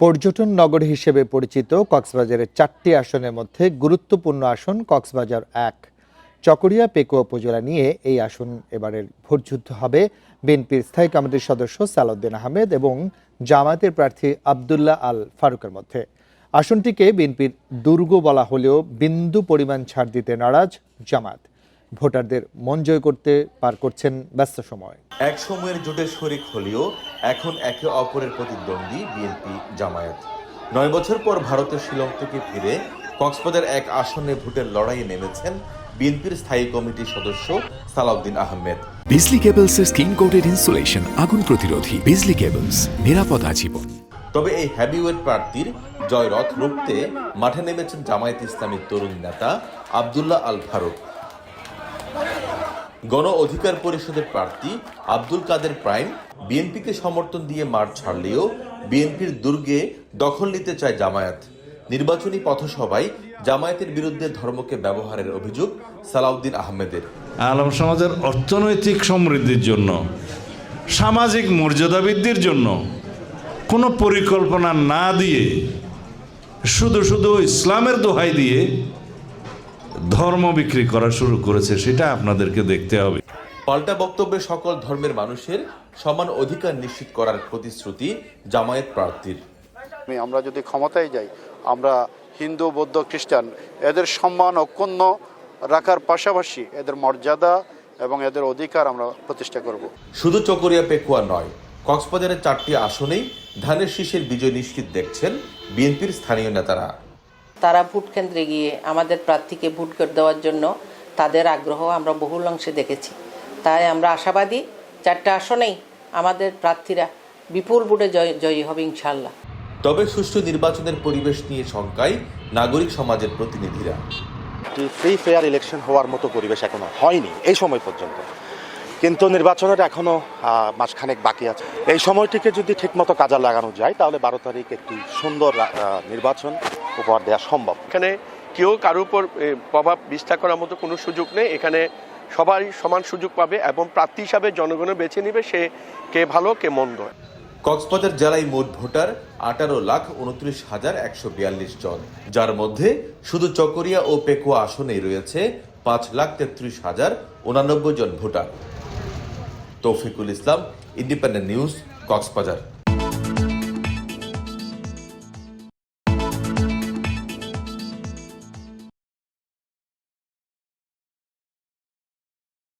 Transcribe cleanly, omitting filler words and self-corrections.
পর্যটন নগরী হিসেবে পরিচিত কক্সবাজারের 4টি আসনের মধ্যে গুরুত্বপূর্ণ আসন কক্সবাজার 1 চকরিয়া পেকুয়া উপজেলা নিয়ে এই আসন এবারের ভোটযুদ্ধ হবে বিএনপির স্থায়ী কমিটির সদস্য সালাউদ্দিন আহমেদ এবং জামায়াতের প্রার্থী আব্দুল্লাহ আল ফারুকের মধ্যে। আসনটিকে বিএনপির দুর্গ বলা হলেও বিন্দু পরিমাণ ছাড় দিতে নারাজ জামায়াত। ভোটারদের মন জয় করতে পার করছেন ব্যস্ত সময়। এক সময়ের জোটের শরিক হলেও এখন একে অপরের প্রতিদ্বন্দ্বী বিএনপি জামায়াত। 9 বছর পর ভারতের শিলং থেকে ফিরে কক্সবাজার 1 আসনে ভোটের লড়াইয়ে নেমেছেন বিএনপির স্থায়ী কমিটির সদস্য সালাউদ্দিন আহমেদ। বিজলি কেবলসের স্কিন কোটেড ইনসুলেশন আগুন প্রতিরোধী। বিজলি কেবলস, নিরাপদ আজীবন। তবে এই হেভিওয়েট প্রার্থীর জয়রথ রুখতে মাঠে নেমেছেন জামায়াত ইসলামীর তরুণ নেতা আব্দুল্লাহ আল ফারুক। গণ অধিকার পরিষদের প্রার্থী আব্দুল কাদের প্রাইম বিএনপিকে সমর্থন দিয়ে মাঠ ছাড়লেও বিএনপির দুর্গে দখল নিতে চায় জামায়াত। নির্বাচনী পথসভায় জামায়াতের বিরুদ্ধে ধর্মকে ব্যবহারের অভিযোগ সালাউদ্দিন আহমেদের। আলম সমাজের অর্থনৈতিক সমৃদ্ধির জন্য, সামাজিক মর্যাদা বৃদ্ধির জন্য কোনো পরিকল্পনা না দিয়ে শুধু শুধু ইসলামের দোহাই দিয়ে ধর্ম বিক্রি করা শুরু করেছে, সেটা আপনাদেরকে দেখতে হবে। পাল্টা বক্তব্যে সকল ধর্মের মানুষের সমান অধিকার নিশ্চিত করার প্রতিশ্রুতি জামায়াত প্রার্থীর। আমরা যদি ক্ষমতায় যাই, আমরা হিন্দু, বৌদ্ধ, খ্রিস্টান এদের সম্মান অক্ষুণ্ণ রাখার পাশাপাশি এদের মর্যাদা এবং এদের অধিকার আমরা প্রতিষ্ঠা করব। শুধু চকরিয়া পেকুয়া নয়, কক্সবাজারের 4টি আসনেই ধানের শীষের বিজয় নিশ্চিত দেখছেন বিএনপির স্থানীয় নেতারা। তারা ভোট কেন্দ্রে গিয়ে আমাদের প্রার্থীকে ভোট দেওয়ার জন্য তাদের আগ্রহ আমরা বহুল অংশে দেখেছি। তাই আমরা আশাবাদী 4টা আসনেই আমাদের প্রার্থীরা বিপুল ভোটে জয়ী হবে ইনশাআল্লাহ। তবে সুষ্ঠু নির্বাচনের পরিবেশ নিয়ে শঙ্কায় নাগরিক সমাজের প্রতিনিধিরা। ফ্রি ফেয়ার ইলেকশন হওয়ার মতো পরিবেশ এখনো হয়নি এই সময় পর্যন্ত, কিন্তু নির্বাচনের এখনো মাসখানেক বাকি আছে। এই সময়টিকে যদি ঠিকমতো কাজে লাগানো যায় তাহলে 12 তারিখ একটি সুন্দর নির্বাচন উপহার দেওয়া সম্ভব। এখানে কেউ কারোর উপর প্রভাব বিস্তার করার মতো কোনো সুযোগ নেই। এখানে সবাই সমান সুযোগ পাবে এবং প্রার্থী হিসাবে জনগণের বেছে নেবে সে কে ভালো কে মন্দ। কক্সবাজার জেলায় মোট ভোটার 18,29,142 জন, যার মধ্যে শুধু চকরিয়া ও পেকুয়া আসনেই রয়েছে 5,33,089 জন ভোটার। তৌফিকুল ইসলাম, ইন্ডিপেন্ডেন্ট নিউজ, কক্সবাজার।